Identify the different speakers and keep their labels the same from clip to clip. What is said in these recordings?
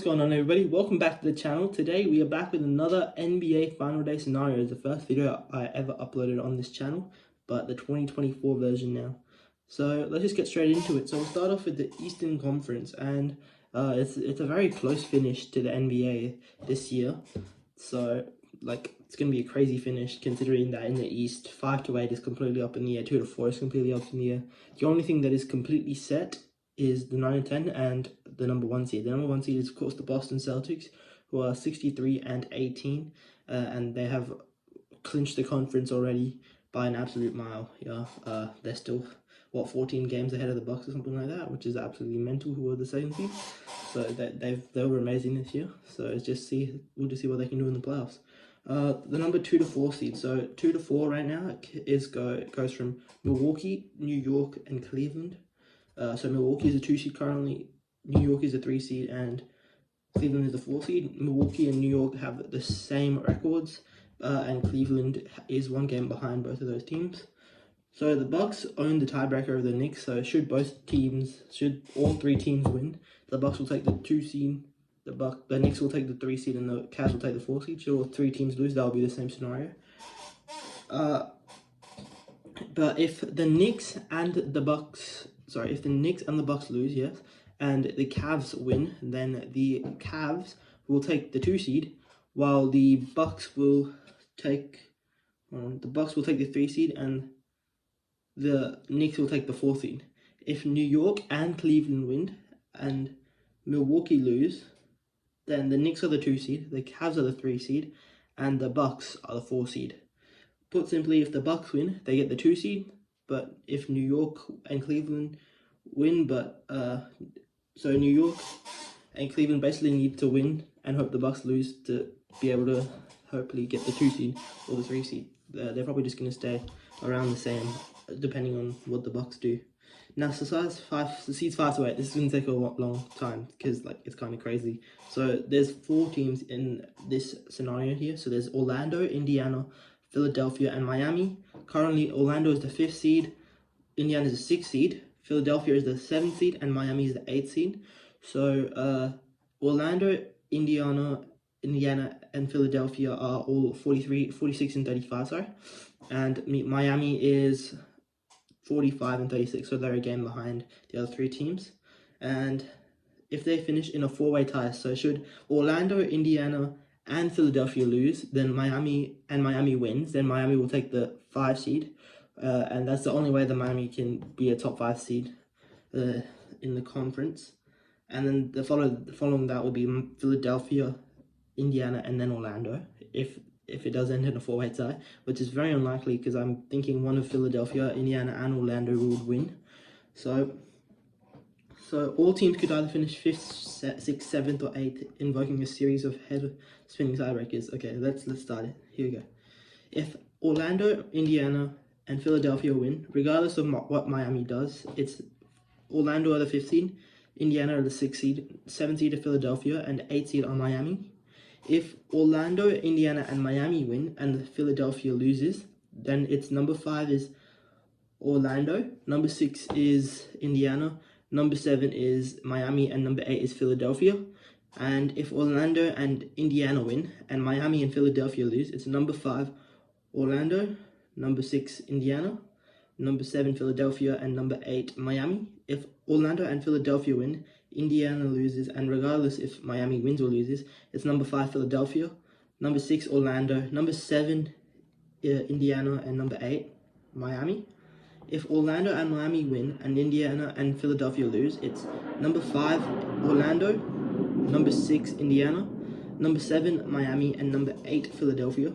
Speaker 1: What's going on, everybody? Welcome back to the channel. Today we are back with another NBA Final Day scenario. It's the first video I ever uploaded on this channel, but the 2024 version now. So let's just get straight into it. So we'll start off with the Eastern Conference, and it's a very close finish to the NBA this year. So it's gonna be a crazy finish considering that in the East 5 to 8 is completely up in the air, 2 to 4 is completely up in the air. The only thing that is completely set is the 9 and 10 and the number 1 seed. The number 1 seed is, of course, the Boston Celtics, who are 63 and 18, and they have clinched the conference already by an absolute mile. They're still 14 games ahead of the Bucks or something like that, which is absolutely mental. Who are the second seed? So they were amazing this year. So we'll just see what they can do in the playoffs. The number 2 to 4 seed. So 2 to 4 right now goes from Milwaukee, New York, and Cleveland. So Milwaukee is a 2 seed currently, New York is a 3 seed, and Cleveland is a 4 seed. Milwaukee and New York have the same records, and Cleveland is 1 game behind both of those teams. So the Bucks own the tiebreaker of the Knicks. So should all 3 teams win, the Bucks will take the 2 seed, the Knicks will take the 3 seed, and the Cavs will take the 4 seed. Should all 3 teams lose, that will be the same scenario. But if the Knicks and the Bucks lose, yes, and the Cavs win, then the Cavs will take the 2 seed, while the Bucks will take the 3 seed, and the Knicks will take the 4 seed. If New York and Cleveland win and Milwaukee lose, then the Knicks are the 2 seed, the Cavs are the 3 seed, and the Bucks are the 4 seed. Put simply, if the Bucks win, they get the 2 seed. But if New York and Cleveland win, so New York and Cleveland basically need to win and hope the Bucks lose to be able to hopefully get the 2 seed or the 3 seed. They're probably just going to stay around the same, depending on what the Bucks do. Now, so seeds 5 to 8, this is going to take a long time because it's kind of crazy. So there's 4 teams in this scenario here. So there's Orlando, Indiana, Philadelphia, and Miami. Currently, Orlando is the 5th seed, Indiana is the 6th seed, Philadelphia is the 7th seed, and Miami is the 8th seed. So Orlando, Indiana, and Philadelphia are all 46 and 35, sorry. And Miami is 45 and 36, so they're a game behind the other 3 teams. And if they finish in a 4-way tie, so should Orlando, Indiana, and Philadelphia lose, then Miami wins, then Miami will take the 5 seed, and that's the only way that Miami can be a top 5 seed in the conference. And then the following that will be Philadelphia, Indiana, and then Orlando, if it does end in a 4-way tie, which is very unlikely because I'm thinking one of Philadelphia, Indiana, and Orlando would win. So all teams could either finish 5th, 6th, 7th, or 8th, invoking a series of head-spinning tiebreakers. Okay, let's start it. Here we go. If Orlando, Indiana, and Philadelphia win, regardless of what Miami does, it's Orlando are the 5th seed, Indiana are the 6th seed, 7th seed are Philadelphia, and 8th seed are Miami. If Orlando, Indiana, and Miami win, and Philadelphia loses, then it's number 5 is Orlando, number 6 is Indiana, number 7 is Miami, and number 8 is Philadelphia. And if Orlando and Indiana win, and Miami and Philadelphia lose, it's number 5 Orlando, number 6 Indiana, number 7 Philadelphia, and number 8 Miami. If Orlando and Philadelphia win, Indiana loses, and regardless if Miami wins or loses, it's number 5 Philadelphia, number 6 Orlando, number 7 Indiana, and number 8 Miami. If Orlando and Miami win and Indiana and Philadelphia lose, it's number 5 Orlando, number 6 Indiana, number 7 Miami, and number 8 Philadelphia.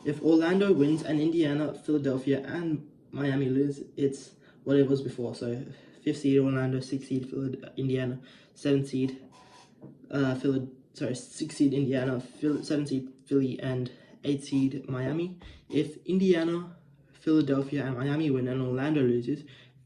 Speaker 1: If Orlando wins and Indiana, Philadelphia, and Miami lose, it's what it was before. So 5th seed Orlando, 6th seed Indiana, 7th seed 6th seed Indiana, 7th seed Philly, and 8th seed Miami. If Indiana, Philadelphia, and Miami win and Orlando loses,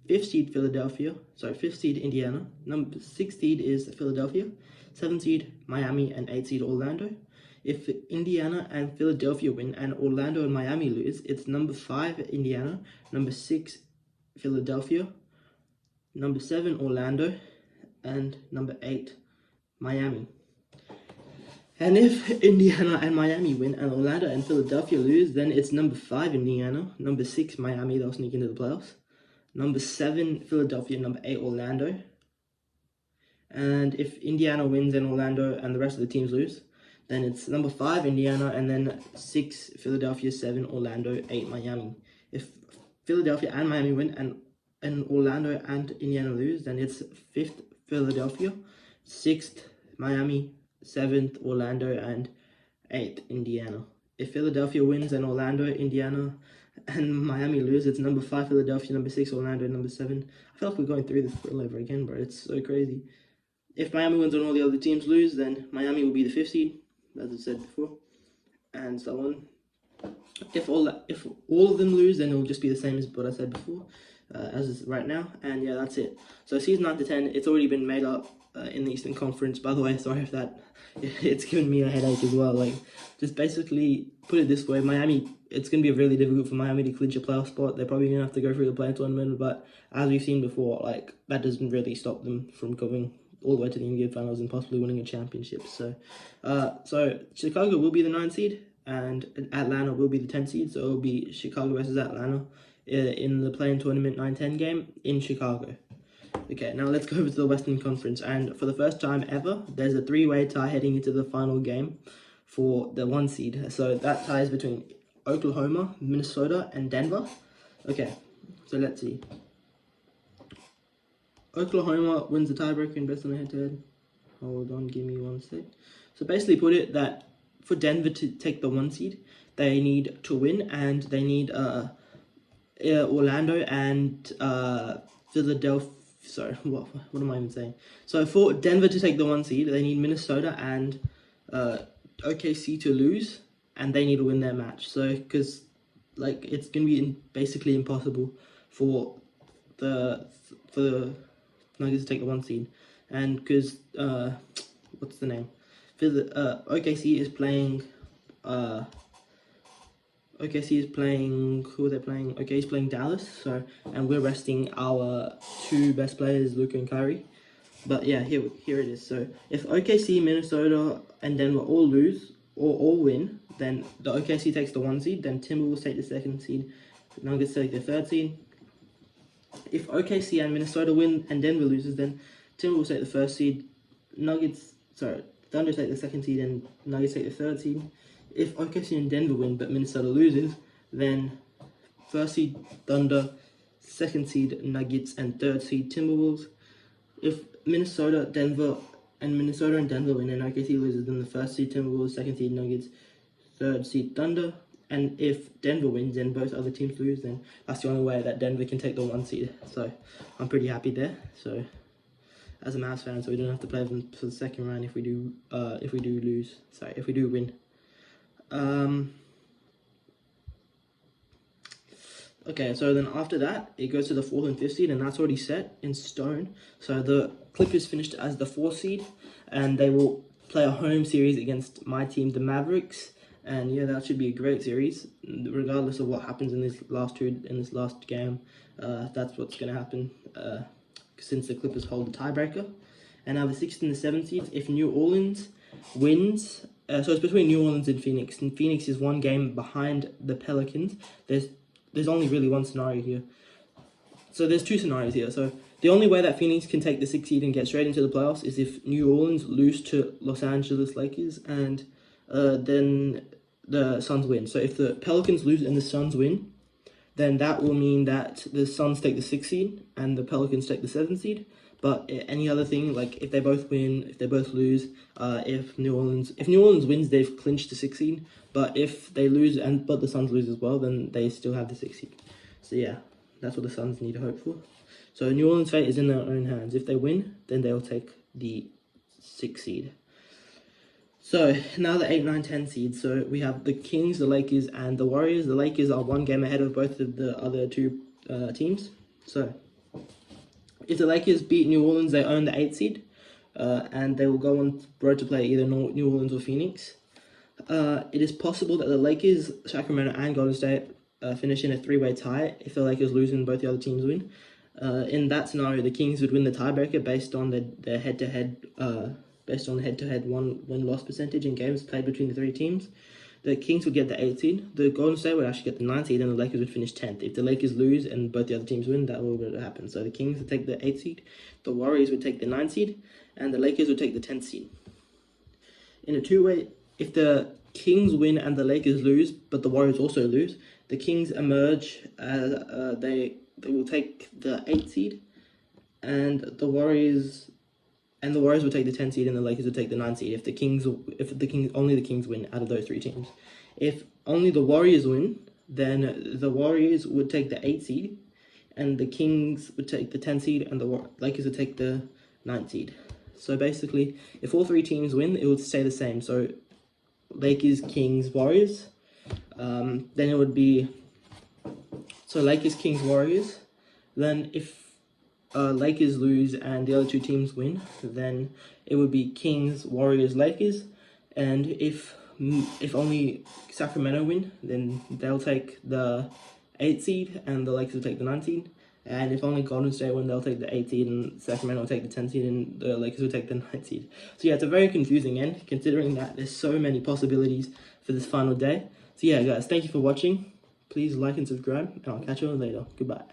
Speaker 1: 5th seed Indiana, number 6th seed is Philadelphia, 7th seed Miami, and 8th seed Orlando. If Indiana and Philadelphia win and Orlando and Miami lose, it's number 5 Indiana, number 6 Philadelphia, number 7 Orlando, and number 8 Miami. And if Indiana and Miami win and Orlando and Philadelphia lose, then it's number 5 Indiana, number 6 Miami, they'll sneak into the playoffs, number 7 Philadelphia, number 8 Orlando. And if Indiana wins and Orlando and the rest of the teams lose, then it's number 5 Indiana, and then 6 Philadelphia, 7 Orlando, 8 Miami. If Philadelphia and Miami win and Orlando and Indiana lose, then it's 5th Philadelphia, 6th Miami, 7th Orlando, and 8th Indiana. If Philadelphia wins and Orlando, Indiana, and Miami lose, it's number 5 Philadelphia, number 6 Orlando, number 7. I feel like we're going through this all over again, bro. It's so crazy. If Miami wins and all the other teams lose, then Miami will be the 5th seed, as I said before, and so on. If all of them lose, then it'll just be the same as what I said before, as is right now. And yeah, that's it. So season 9 to 10, it's already been made up in the Eastern Conference. By the way, sorry if that it's given me a headache as well. Like, just basically put it this way: Miami, it's going to be really difficult for Miami to clinch a playoff spot. They're probably going to have to go through the play-in tournament, but as we've seen before, like, that doesn't really stop them from going all the way to the NBA Finals and possibly winning a championship. So, Chicago will be the 9th seed, and Atlanta will be the 10th seed. So it'll be Chicago versus Atlanta in the play-in tournament 9-10 game in Chicago. Okay, now let's go over to the Western Conference, and for the first time ever, there's a 3-way tie heading into the final game for the 1 seed. So that tie is between Oklahoma, Minnesota, and Denver. Okay, so let's see. Oklahoma wins the tiebreaker in best on the head-to-head. Hold on, give me 1 sec. So basically put it that for Denver to take the 1 seed, they need to win, and they need Orlando and Philadelphia. Sorry, what am I even saying? So for Denver to take the 1 seed, they need Minnesota and OKC to lose, and they need to win their match. So, because like it's gonna be basically impossible for the Nuggets to take the 1 seed, and because what's the name? OKC is playing. OKC is playing. Who are they playing? OKC is playing Dallas. So, and we're resting our 2 best players, Luka and Kyrie. But yeah, here it is. So if OKC, Minnesota, and Denver all lose or all win, then the OKC takes the 1 seed. Then Timberwolves take the 2nd seed. Nuggets take the 3rd seed. If OKC and Minnesota win and Denver loses, then Timberwolves take the 1st seed. Thunder take the 2nd seed and Nuggets take the 3rd seed. If OKC and Denver win but Minnesota loses, then 1st seed Thunder, 2nd seed Nuggets, and 3rd seed Timberwolves. If Minnesota and Denver win and OKC loses, then the 1st seed Timberwolves, 2nd seed Nuggets, 3rd seed Thunder. And if Denver wins and both other teams lose, then that's the only way that Denver can take the 1 seed. So I'm pretty happy there. So as a Mavs fan, so we don't have to play them for the 2nd round if we do win. Okay, so then after that, it goes to the 4th and 5th seed, and that's already set in stone. So the Clippers finished as the 4th seed, and they will play a home series against my team, the Mavericks. And yeah, that should be a great series, regardless of what happens in this last game. That's what's going to happen, since the Clippers hold the tiebreaker. And now the 6th and the 7th seeds, if New Orleans wins, so it's between New Orleans and Phoenix. And Phoenix is 1 game behind the Pelicans. There's only really 1 scenario here. So there's 2 scenarios here. So the only way that Phoenix can take the 6th seed and get straight into the playoffs is if New Orleans lose to Los Angeles Lakers and then the Suns win. So if the Pelicans lose and the Suns win, then that will mean that the Suns take the 6th seed and the Pelicans take the 7th seed. But any other thing, like if they both win, if they both lose, if New Orleans wins, they've clinched the 6th seed. But if they lose but the Suns lose as well, then they still have the 6th seed. So yeah, that's what the Suns need to hope for. So New Orleans' fate is in their own hands. If they win, then they'll take the 6th seed. So now the 8, 9, 10 seeds. So we have the Kings, the Lakers, and the Warriors. The Lakers are 1 game ahead of both of the other 2 teams. So if the Lakers beat New Orleans, they own the 8th seed, and they will go on road to play either New Orleans or Phoenix. It is possible that the Lakers, Sacramento, and Golden State finish in a 3-way tie if the Lakers lose and both the other teams win. In that scenario, the Kings would win the tiebreaker based on their head-to-head based on head-to-head win-loss percentage in games played between the three teams, the Kings would get the 8th seed, the Golden State would actually get the 9th seed, and the Lakers would finish 10th. If the Lakers lose and both the other teams win, that would happen. So the Kings would take the 8th seed, the Warriors would take the 9th seed, and the Lakers would take the 10th seed. In a two-way, if the Kings win and the Lakers lose, but the Warriors also lose, the Kings emerge, they will take the 8th seed, and the Warriors will take the 10th seed, and the Lakers will take the 9th seed. If only the Kings win out of those three teams. If only the Warriors win, then the Warriors would take the 8th seed, and the Kings would take the 10th seed, and the Lakers would take the 9th seed. So basically, if all three teams win, it would stay the same. So Lakers, Kings, Warriors. Then it would be Lakers, Kings, Warriors. Then if Lakers lose and the other two teams win, then it would be Kings, Warriors, Lakers. And if only Sacramento win, then they'll take the 8th seed and the Lakers will take the 9th seed. And if only Golden State win, they'll take the 8th seed and Sacramento will take the 10th seed and the Lakers will take the 9th seed. So yeah, it's a very confusing end, considering that there's so many possibilities for this final day. So yeah, guys, thank you for watching. Please like and subscribe, and I'll catch you all later. Goodbye.